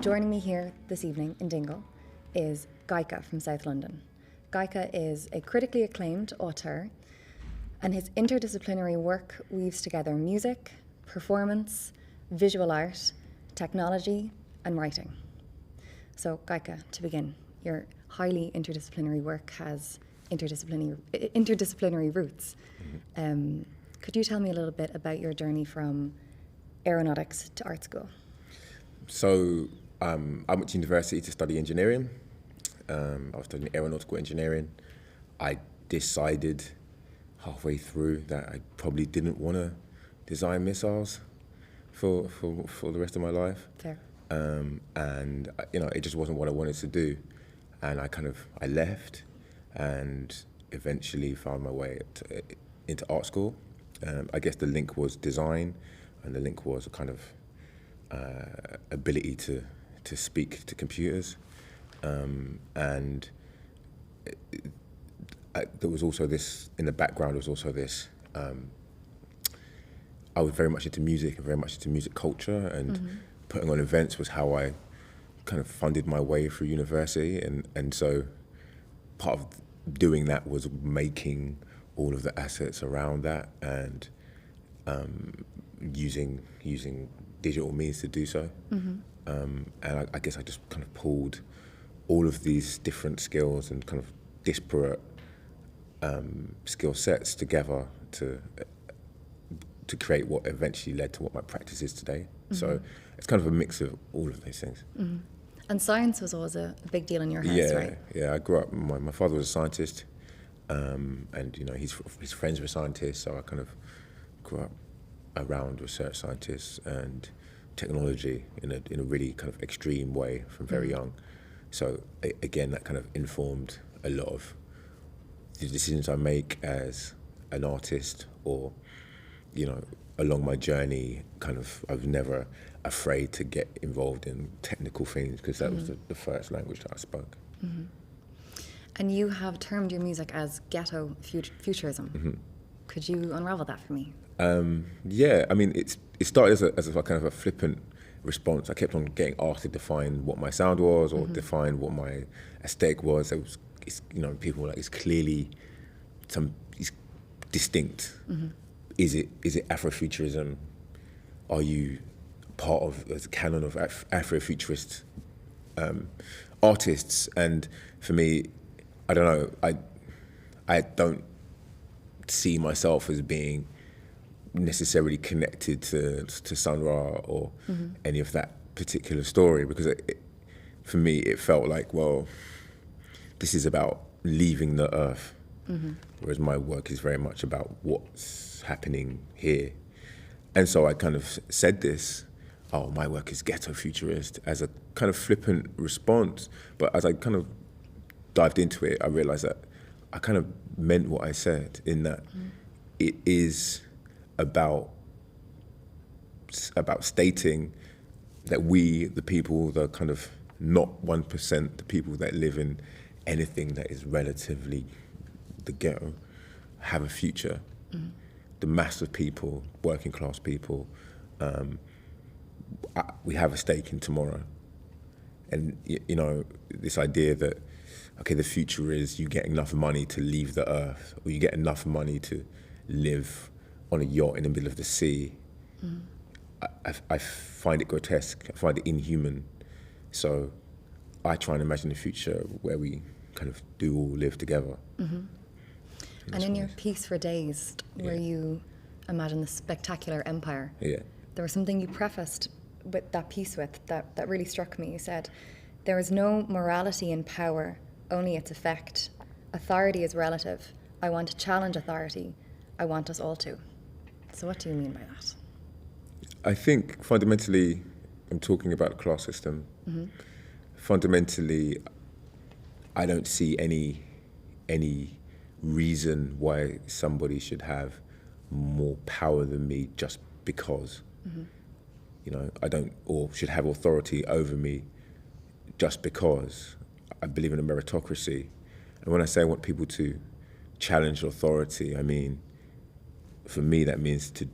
Joining me here this evening in Dingle is Gaika from South London. Gaika is a critically acclaimed auteur, and his interdisciplinary work weaves together music, performance, visual art, technology, and writing. So, Gaika, to begin, your highly interdisciplinary work has interdisciplinary roots. Could you tell me a little bit about your journey from aeronautics to art school? So I went to university to study engineering. I was studying aeronautical engineering. I decided halfway through that I probably didn't want to design missiles for the rest of my life. Fair. And it just wasn't what I wanted to do. And I left and eventually found my way into art school. I guess the link was design, and the link was a kind of ability to speak to computers. And there was also this, in the background, there was also this, I was very much into music and very much into music culture, and putting on events was how I kind of funded my way through university. And so part of doing that was making all of the assets around that and using digital means to do so. And I guess I just kind of pulled all of these different skills and kind of disparate skill sets together to create what eventually led to what my practice is today. So it's kind of a mix of all of these things. And science was always a big deal in your house, right? Yeah, I grew up, my father was a scientist, and his friends were scientists, so I kind of grew up around research scientists and technology in a really kind of extreme way from very young. So again, that kind of informed a lot of the decisions I make as an artist, or along my journey. I was never afraid to get involved in technical things, because that was the first language that I spoke. And you have termed your music as Ghetto futurism. Could you unravel that for me? Yeah, I mean, it started as a kind of a flippant response. I kept on getting asked to define what my sound was, or define what my aesthetic was. People were like, it's clearly it's distinct. Is it Afrofuturism? Are you part of a canon of Afrofuturist artists? And for me, I don't know. I don't see myself as being necessarily connected to Sun Ra or any of that particular story, because for me it felt like, well, this is about leaving the earth, whereas my work is very much about what's happening here. And so I kind of said this, my work is ghetto futurist, as a kind of flippant response. But as I kind of dived into it, I realized that I kind of meant what I said, in that it is about stating that we, the people, the kind of not 1%, the people that live in anything that is relatively the ghetto, have a future. The mass of people, working class people, we have a stake in tomorrow. And this idea that, okay, the future is you get enough money to leave the earth, or you get enough money to live on a yacht in the middle of the sea. I find it grotesque. I find it inhuman. So I try and imagine a future where we kind of do all live together. And in your piece for Dazed, where you imagine the spectacular empire, there was something you prefaced with that piece that really struck me. You said, "There is no morality in power, only its effect. Authority is relative. I want to challenge authority. I want us all to." So what do you mean by that? I think fundamentally, I'm talking about the class system. Fundamentally, I don't see any reason why somebody should have more power than me just because. I don't, or should have authority over me just because. I believe in a meritocracy. And when I say I want people to challenge authority, I mean, for me, that means to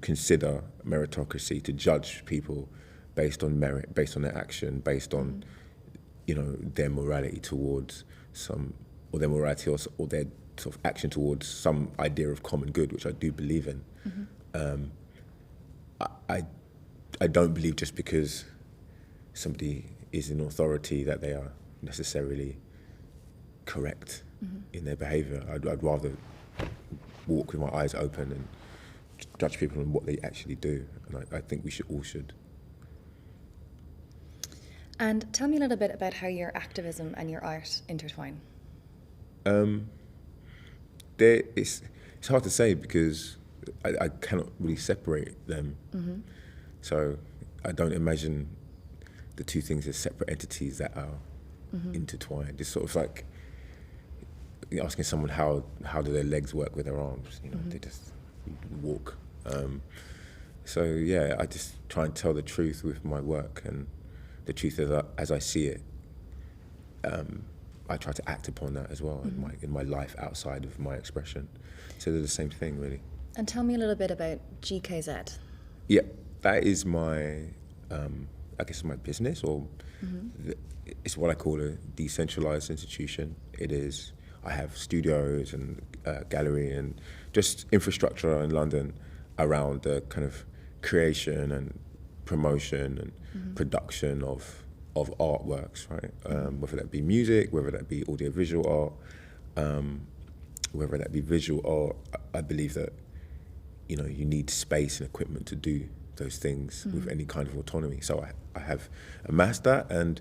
consider meritocracy, to judge people based on merit, based on their action, based on, their morality towards or their morality or their sort of action towards some idea of common good, which I do believe in. I don't believe just because somebody is in authority that they are necessarily correct in their behaviour. I'd rather walk with my eyes open and judge people on what they actually do, and I think we all should. And tell me a little bit about how your activism and your art intertwine. It's hard to say because I cannot really separate them. So I don't imagine the two things as separate entities that are intertwined. It's sort of like asking someone how do their legs work with their arms. They just walk. So yeah, I just try and tell the truth with my work, and the truth is as I see it. I try to act upon that as well in my life outside of my expression. So they're the same thing, really. And tell me a little bit about GKZ. Yeah, that is my, I guess my business, or it's what I call a decentralized institution. It is, I have studios and gallery and just infrastructure in London around the kind of creation and promotion and production of artworks, right? Whether that be music, whether that be audiovisual art, whether that be visual art. I believe that, you need space and equipment to do those things with any kind of autonomy. So I have amassed that, and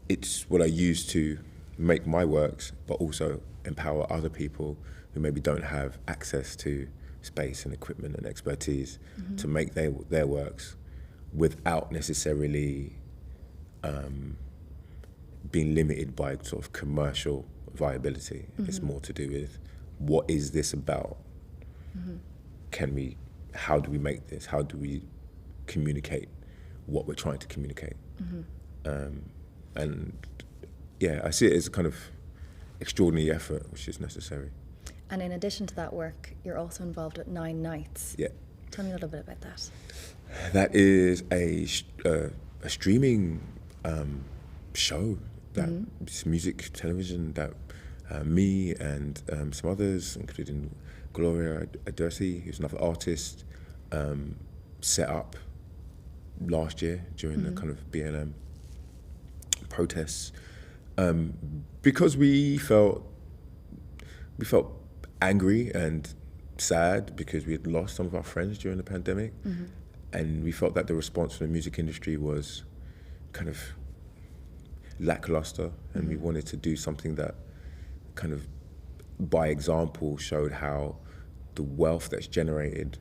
it's what I use to make my works, but also empower other people who maybe don't have access to space and equipment and expertise to make their works without necessarily being limited by sort of commercial viability. It's more to do with what is this about? How do we make this? How do we communicate what we're trying to communicate? And yeah, I see it as a kind of extraordinary effort, which is necessary. And in addition to that work, you're also involved with 9 Nights. Yeah. Tell me a little bit about that. That is a streaming show, that it's music television that me and some others, including Gloria Adersi, who's another artist, set up last year during the kind of BLM protests, because we felt angry and sad because we had lost some of our friends during the pandemic, and we felt that the response from the music industry was kind of lackluster, and we wanted to do something that kind of by example showed how the wealth that's generated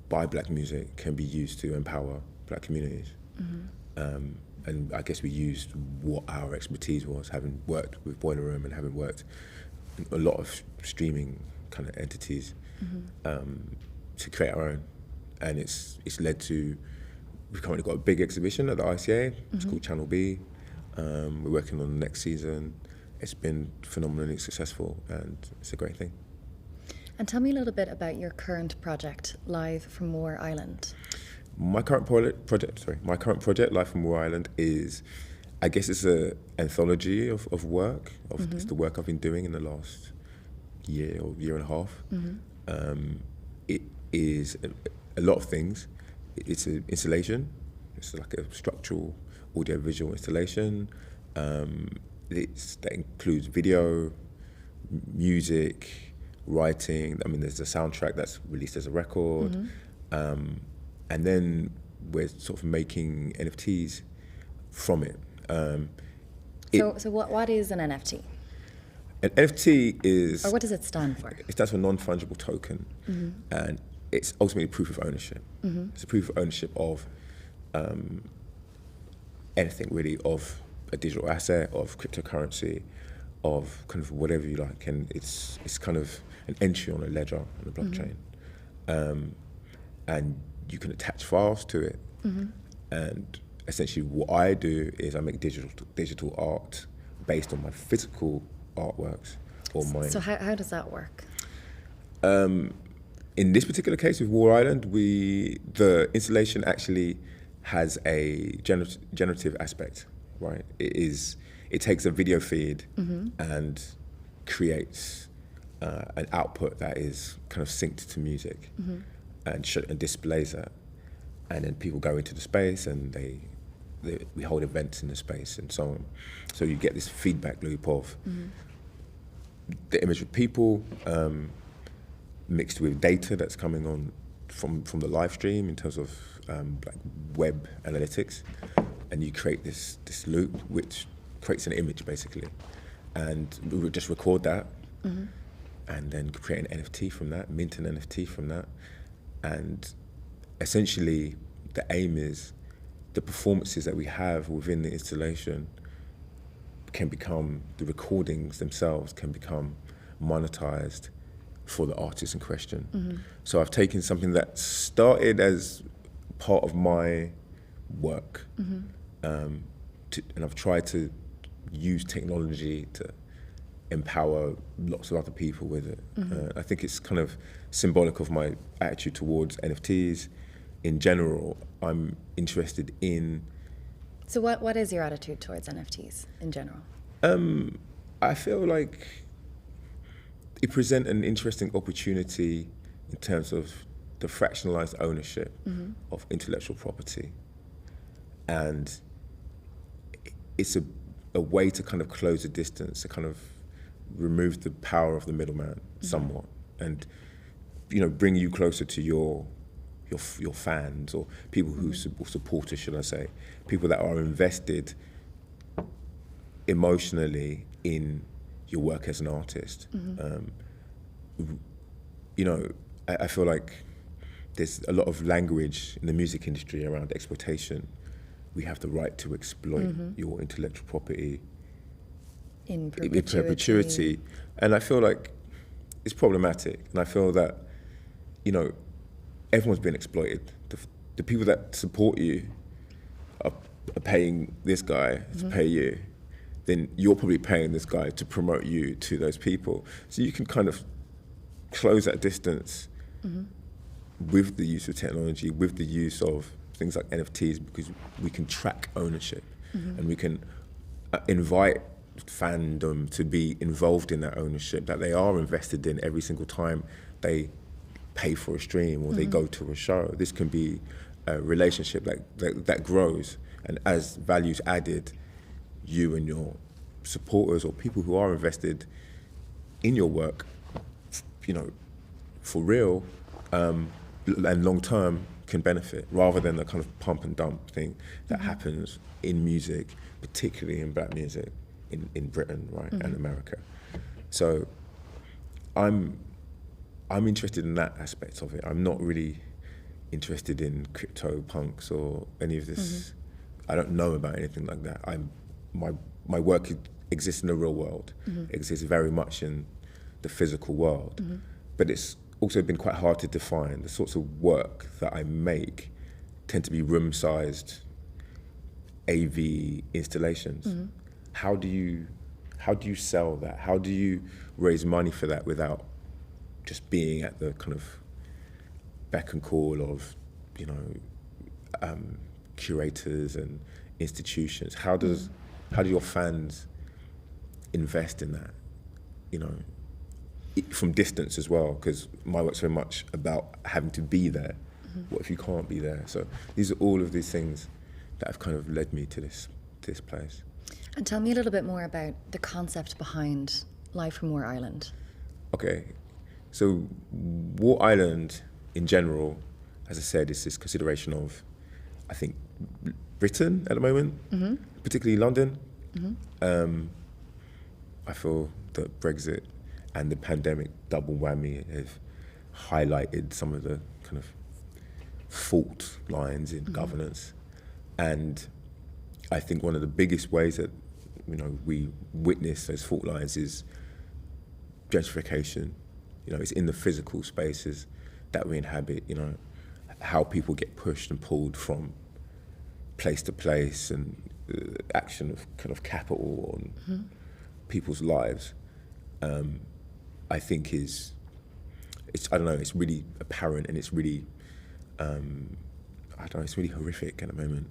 by black music can be used to empower black communities. And I guess we used what our expertise was, having worked with Boiler Room and having worked in a lot of streaming kind of entities, to create our own. And it's led to, we've currently got a big exhibition at the ICA. It's called Channel B. We're working on the next season. It's been phenomenally successful, and it's a great thing. And tell me a little bit about your current project, Live from War Island. My current project, Live from War Island, is, I guess it's an anthology of work. It's the work I've been doing in the last year or year and a half. It is a lot of things. It's an installation. It's like a structural audio-visual installation. That includes video, music, writing. I mean, there's a soundtrack that's released as a record. And then we're sort of making NFTs from it. So what is an NFT? An NFT is... Or what does it stand for? It stands for non-fungible token. And it's ultimately proof of ownership. It's a proof of ownership of anything really, of a digital asset, of cryptocurrency, of kind of whatever you like. And it's kind of an entry on a ledger on the blockchain. And you can attach files to it. And essentially what I do is I make digital art based on my physical artworks. So how does that work? In this particular case with War Island, the installation actually has a generative aspect, right? It takes a video feed and creates an output that is kind of synced to music and displays that. And then people go into the space and we hold events in the space and so on. So you get this feedback loop of the image of people mixed with data that's coming on from the live stream in terms of like web analytics, and you create this loop which creates an image basically, and we would just record that and then create an NFT from that, mint an NFT from that, and essentially the aim is the performances that we have within the installation can become, the recordings themselves can become monetized for the artist in question. So I've taken something that started as part of my work, and I've tried to use technology to empower lots of other people with it. I think it's kind of symbolic of my attitude towards NFTs. In general, I'm interested in... So what is your attitude towards NFTs in general? I feel like it presents an interesting opportunity in terms of the fractionalized ownership of intellectual property. And it's a way to kind of close the distance, to kind of remove the power of the middleman somewhat, and bring you closer to your fans, or people who supporters, should I say, people that are invested emotionally in your work as an artist. I feel like there's a lot of language in the music industry around exploitation. We have the right to exploit your intellectual property in perpetuity. And I feel like it's problematic. And I feel that, everyone's been exploited. The people that support you are paying this guy to pay you. Then you're probably paying this guy to promote you to those people. So you can kind of close that distance with the use of technology, with the use of things like NFTs, because we can track ownership and we can invite fandom to be involved in that ownership that they are invested in every single time they pay for a stream or they go to a show. This can be a relationship that grows, and as value's added, you and your supporters or people who are invested in your work, for real and long term, can benefit, rather than the kind of pump and dump thing that happens in music, particularly in black music in Britain, right, and America. So I'm interested in that aspect of it. I'm not really interested in crypto punks or any of this. I don't know about anything like that. My work exists in the real world. It exists very much in the physical world. But it's also been quite hard to define. The sorts of work that I make tend to be room-sized AV installations. How do you sell that? How do you raise money for that without just being at the kind of beck and call of, curators and institutions? How do your fans invest in that? From distance as well, because my work's very much about having to be there. What if you can't be there? So these are all of these things that have kind of led me to this place. And tell me a little bit more about the concept behind Live from War Island. Okay, so War Island in general, as I said, is this consideration of, I think, Britain at the moment, particularly London. I feel that Brexit and the pandemic double whammy have highlighted some of the kind of fault lines in governance. And I think one of the biggest ways that we witness those fault lines is gentrification. It's in the physical spaces that we inhabit, how people get pushed and pulled from place to place, and the action of kind of capital on people's lives. I think it's really apparent, and it's really I don't know, it's really horrific at the moment.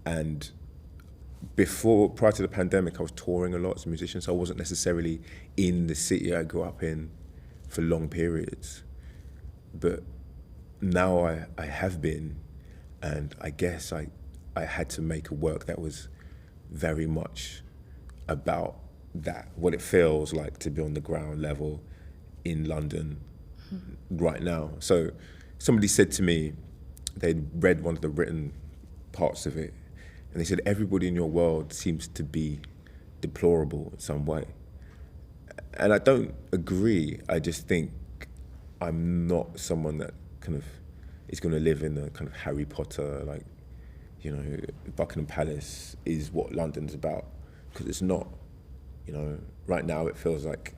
And prior to the pandemic, I was touring a lot as a musician, so I wasn't necessarily in the city I grew up in for long periods. But now I have been, and I guess I had to make a work that was very much about that, what it feels like to be on the ground level in London right now. So somebody said to me, they'd read one of the written parts of it, and they said, everybody in your world seems to be deplorable in some way. And I don't agree. I just think I'm not someone that kind of is going to live in the kind of Harry Potter, like, you know, Buckingham Palace is what London's about, because it's not. You know, right now it feels like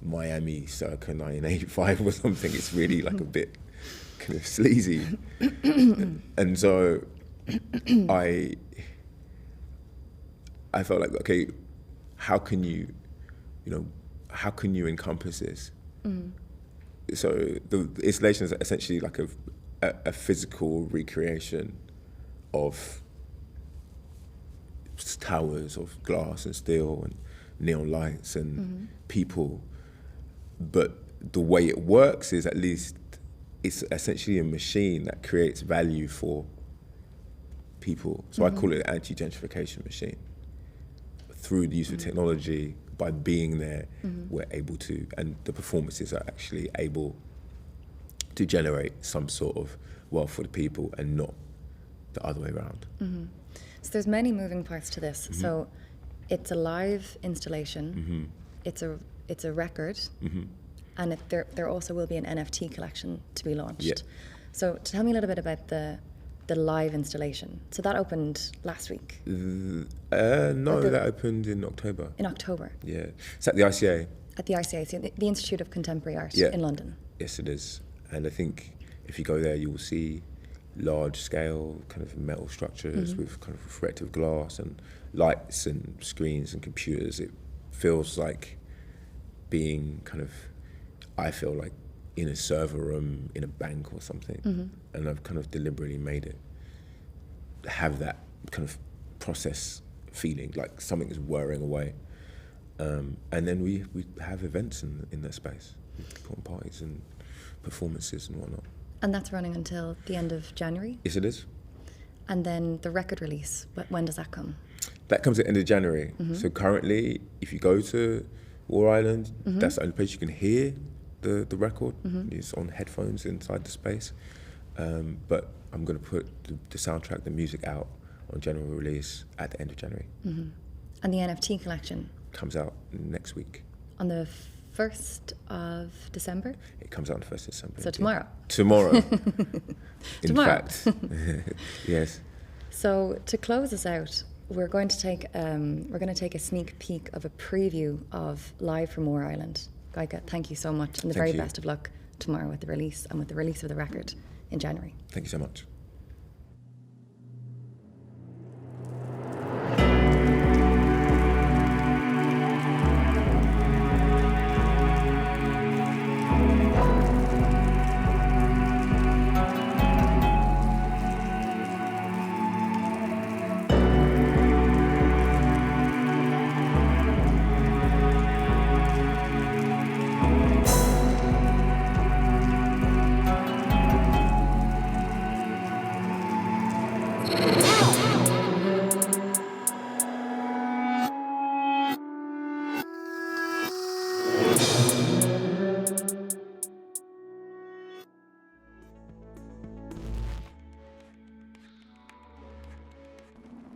Miami circa 1985 or something. It's really like a bit kind of sleazy. And so I felt like, okay, how can you encompass this? So the installation is essentially like a physical recreation of towers of glass and steel and neon lights and people. But the way it works is, at least it's essentially a machine that creates value for people. So I call it an anti-gentrification machine. Through the use of technology, by being there, we're able to, and the performances are actually able to generate some sort of wealth for the people and not the other way around. So there's many moving parts to this. So it's a live installation, it's a record, and there also will be an NFT collection to be launched. Yeah. So tell me a little bit about the live installation. So that opened last week? No, that opened in October. In October? Yeah. It's at the ICA. At the ICA, so the Institute of Contemporary Art in London. Yes, it is. And I think if you go there, you will see large-scale kind of metal structures with kind of reflective glass and lights and screens and computers. It feels like being kind of, I feel like, in a server room in a bank or something. And I've kind of deliberately made it have that kind of process feeling, like something is whirring away. And then we have events in that space. We put on parties and performances and whatnot. And that's running until the end of January? Yes, it is. And then the record release, when does that come? That comes at the end of January. So currently, if you go to War Island, that's the only place you can hear the record. It's on headphones inside the space. But I'm going to put the soundtrack, the music out on general release at the end of January. And the NFT collection? Comes out next week. On the 1st of December? It comes out on the 1st of December. So tomorrow? Tomorrow. Tomorrow. fact. Yes. So to close us out, we're going to take a sneak peek of a preview of Live from War Island. Gaika, thank you so much, and the very best of luck tomorrow with the release and with the release of the record in January. Thank you so much.